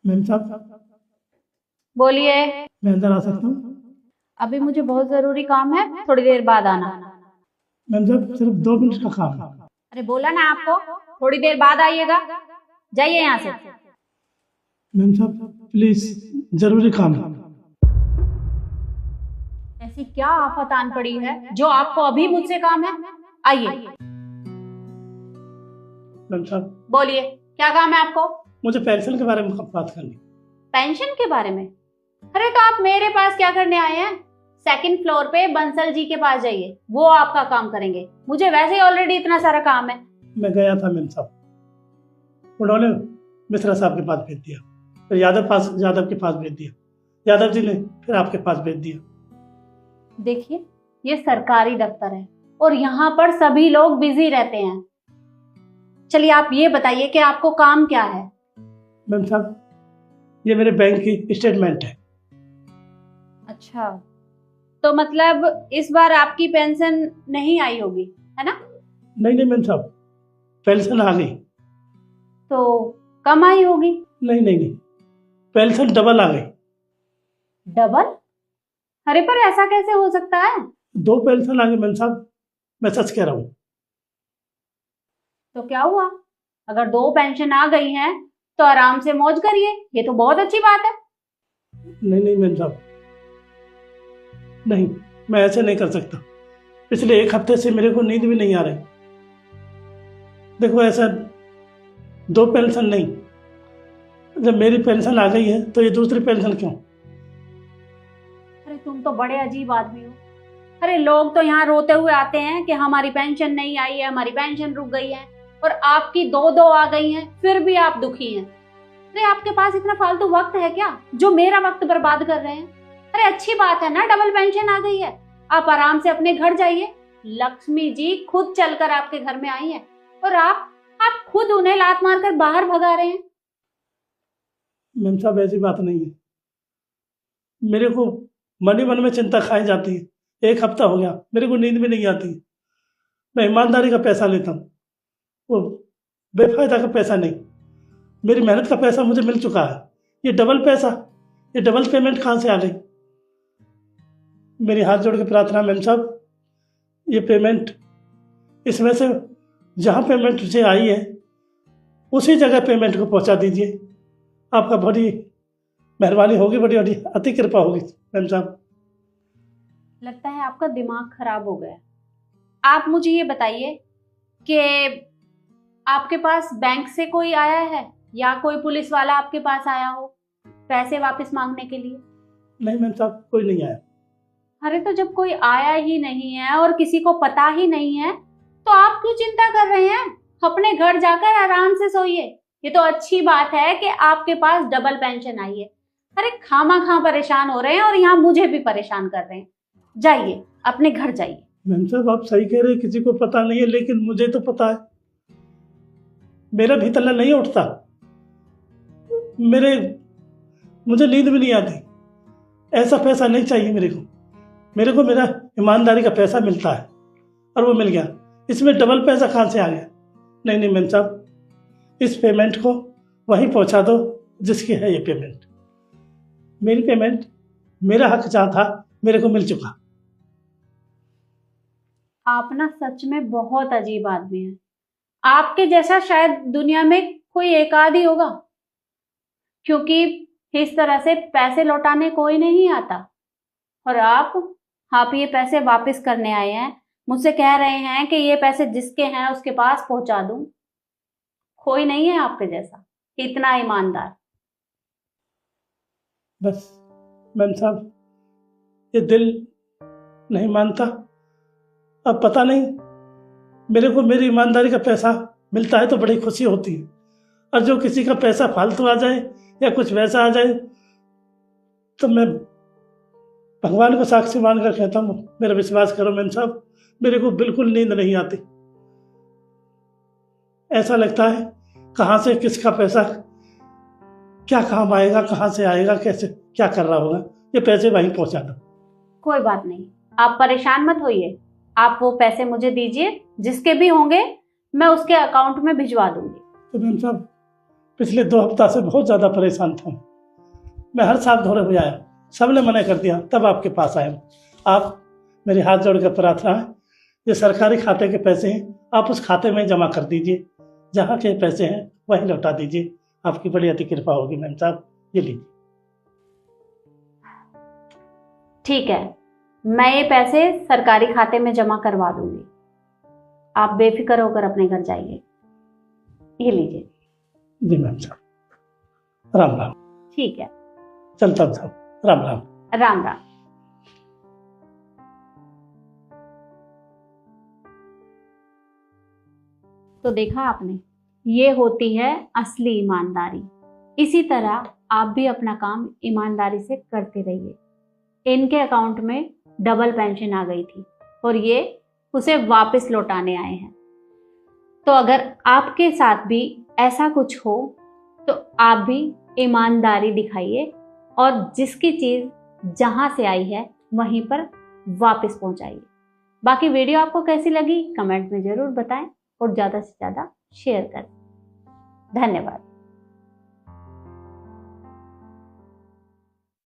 Ma'am साहब, बोलिए। मैं अंदर आ सकता हूँ? अभी मुझे बहुत जरूरी काम है, थोड़ी देर बाद आना। मैम साहब, सिर्फ 2 मिनट का काम है। अरे बोला ना आपको, थोड़ी देर बाद आइएगा। जाइए यहाँ से। मैम साहब प्लीज, जरूरी काम है। ऐसी क्या आफत आन पड़ी है जो आपको अभी मुझसे काम है? आइए। मैम साहब, बोलिए, क्या काम है आपको? मुझे पेंशन के बारे में बात करनी। पेंशन के बारे में? अरे तो आप मेरे पास क्या करने आए हैं? सेकंड फ्लोर पे बंसल जी के पास जाइए, वो आपका काम करेंगे। मुझे वैसे ही ऑलरेडी इतना सारा काम है। मैं गया था मैम साहब, उन्होंने मिश्रा साहब के पास भेज दिया, फिर यादव के पास भेज दिया, यादव जी ने फिर आपके पास भेज दिया। देखिए, ये सरकारी दफ्तर है और यहाँ पर सभी लोग बिजी रहते हैं। चलिए आप ये बताइए कि आपको काम क्या है? मैम साहब, ये मेरे बैंक की स्टेटमेंट है। अच्छा, तो मतलब इस बार आपकी पेंशन नहीं आई होगी, है ना? नहीं मैम साहब, पेंशन आ गई। तो कम आई होगी। नहीं, पेंशन डबल आ गई। डबल? अरे पर ऐसा कैसे हो सकता है? 2 पेंशन आ गई मैम साहब, मैं सच कह रहा हूँ। तो क्या हुआ? अगर 2 पेंशन आ गई हैं तो आराम से मौज करिए, ये तो बहुत अच्छी बात है। नहीं मैम साहब, नहीं, मैं ऐसे नहीं कर सकता। पिछले 1 हफ्ते से मेरे को नींद भी नहीं आ रही। देखो, ऐसा 2 पेंशन नहीं, जब मेरी पेंशन आ गई है तो ये दूसरी पेंशन क्यों? अरे तुम तो बड़े अजीब आदमी हो। अरे लोग तो यहाँ रोते हुए आते हैं कि हमारी पेंशन नहीं आई है, हमारी पेंशन रुक गई है, और आपकी 2 आ गई हैं, फिर भी आप दुखी हैं। अरे आपके पास इतना फालतू वक्त है क्या जो मेरा वक्त बर्बाद कर रहे हैं? अरे अच्छी बात है ना, डबल पेंशन आ गई है, आप आराम से अपने घर जाइए। लक्ष्मी जी खुद चलकर आपके घर में आई है और आप खुद उन्हें लात मारकर बाहर भगा रहे हैं। मैम साहब, ऐसी बात नहीं है। मेरे को मन ही मन में चिंता खाई जाती है। 1 हफ्ता हो गया, मेरे को नींद भी नहीं आती। मैं ईमानदारी का पैसा लेता हूँ, वो बेफायदा का पैसा नहीं। मेरी मेहनत का पैसा मुझे मिल चुका है। ये डबल पैसा, ये डबल पेमेंट कहाँ से आ गई? मेरी हाथ जोड़ के प्रार्थना मैम साहब, ये पेमेंट, इसमें से जहाँ पेमेंट मुझे आई है उसी जगह पेमेंट को पहुँचा दीजिए। आपका बड़ी मेहरबानी होगी, बड़ी बड़ी अति कृपा होगी मैम साहब। लगता है आपका दिमाग खराब हो गया। आप मुझे ये बताइए कि आपके पास बैंक से कोई आया है या कोई पुलिस वाला आपके पास आया हो पैसे वापस मांगने के लिए? नहीं मैम साहब, कोई नहीं आया। अरे तो जब कोई आया ही नहीं है और किसी को पता ही नहीं है तो आप क्यों चिंता कर रहे हैं? अपने घर जाकर आराम से सोइए। ये तो अच्छी बात है कि आपके पास डबल पेंशन आई है। अरे खामा खा परेशान हो रहे हैं और यहाँ मुझे भी परेशान कर रहे हैं। जाइए, अपने घर जाइए। मैम साहब, आप सही कह रहे हैं, किसी को पता नहीं है, लेकिन मुझे तो पता है। मेरा भी तल्ला नहीं उठता, मुझे नींद भी नहीं आती। ऐसा पैसा नहीं चाहिए मेरे को मेरा ईमानदारी का पैसा मिलता है और वो मिल गया। इसमें डबल पैसा कहाँ से आ गया? नहीं मैम साहब, इस पेमेंट को वहीं पहुंचा दो जिसकी है ये पेमेंट। मेरी पेमेंट, मेरा हक जहाँ था मेरे को मिल चुका। आप ना सच में बहुत अजीब आदमी हैं। आपके जैसा शायद दुनिया में कोई एक आध ही होगा, क्योंकि इस तरह से पैसे लौटाने कोई नहीं आता। और आप ये पैसे वापस करने आए हैं, मुझसे कह रहे हैं कि ये पैसे जिसके हैं उसके पास पहुंचा दूं। कोई नहीं है आपके जैसा इतना ईमानदार। बस मैम साहब, ये दिल नहीं मानता। अब पता नहीं, मेरे को मेरी ईमानदारी का पैसा मिलता है तो बड़ी खुशी होती है, और जो किसी का पैसा फालतू आ जाए या कुछ वैसा आ जाए तो मैं भगवान को साक्षी मानकर कहता हूँ, मेरा विश्वास करो मैम साहब, मेरे को बिल्कुल नींद नहीं आती। ऐसा लगता है कहाँ से किसका पैसा क्या काम आएगा, कहाँ से आएगा, कैसे क्या कर रहा होगा, ये पैसे वहीं पहुंचा दो। कोई बात नहीं, आप परेशान मत होइए। आप वो पैसे मुझे दीजिए, जिसके भी होंगे मैं उसके अकाउंट में भिजवा दूंगी। तो मैम साहब, पिछले 2 हफ्ता से बहुत ज़्यादा परेशान था। मैं हर साल दौरे हुए आया, सबने मना कर दिया, तब आपके पास आया। आप मेरे हाथ जोड़कर प्रार्थना है, ये सरकारी खाते के पैसे हैं, आप उस खाते में जमा कर दीजिए, जहाँ के पैसे हैं वहीं लौटा दीजिए, आपकी बड़ी अति कृपा होगी मैम साहब। ये लीजिए। ठीक है, मैं ये पैसे सरकारी खाते में जमा करवा दूंगी, आप बेफिक्र होकर अपने घर जाइए। ये लीजिए। जी मैम साहब, राम राम। ठीक है, चलता हूँ साहब, राम राम। राम राम। तो देखा आपने, ये होती है असली ईमानदारी। इसी तरह आप भी अपना काम ईमानदारी से करते रहिए। इनके अकाउंट में डबल पेंशन आ गई थी और ये उसे वापस लौटाने आए हैं। तो अगर आपके साथ भी ऐसा कुछ हो तो आप भी ईमानदारी दिखाइए और जिसकी चीज़ जहाँ से आई है वहीं पर वापस पहुँचाइए। बाकी वीडियो आपको कैसी लगी कमेंट में ज़रूर बताएं और ज़्यादा से ज़्यादा शेयर करें। धन्यवाद।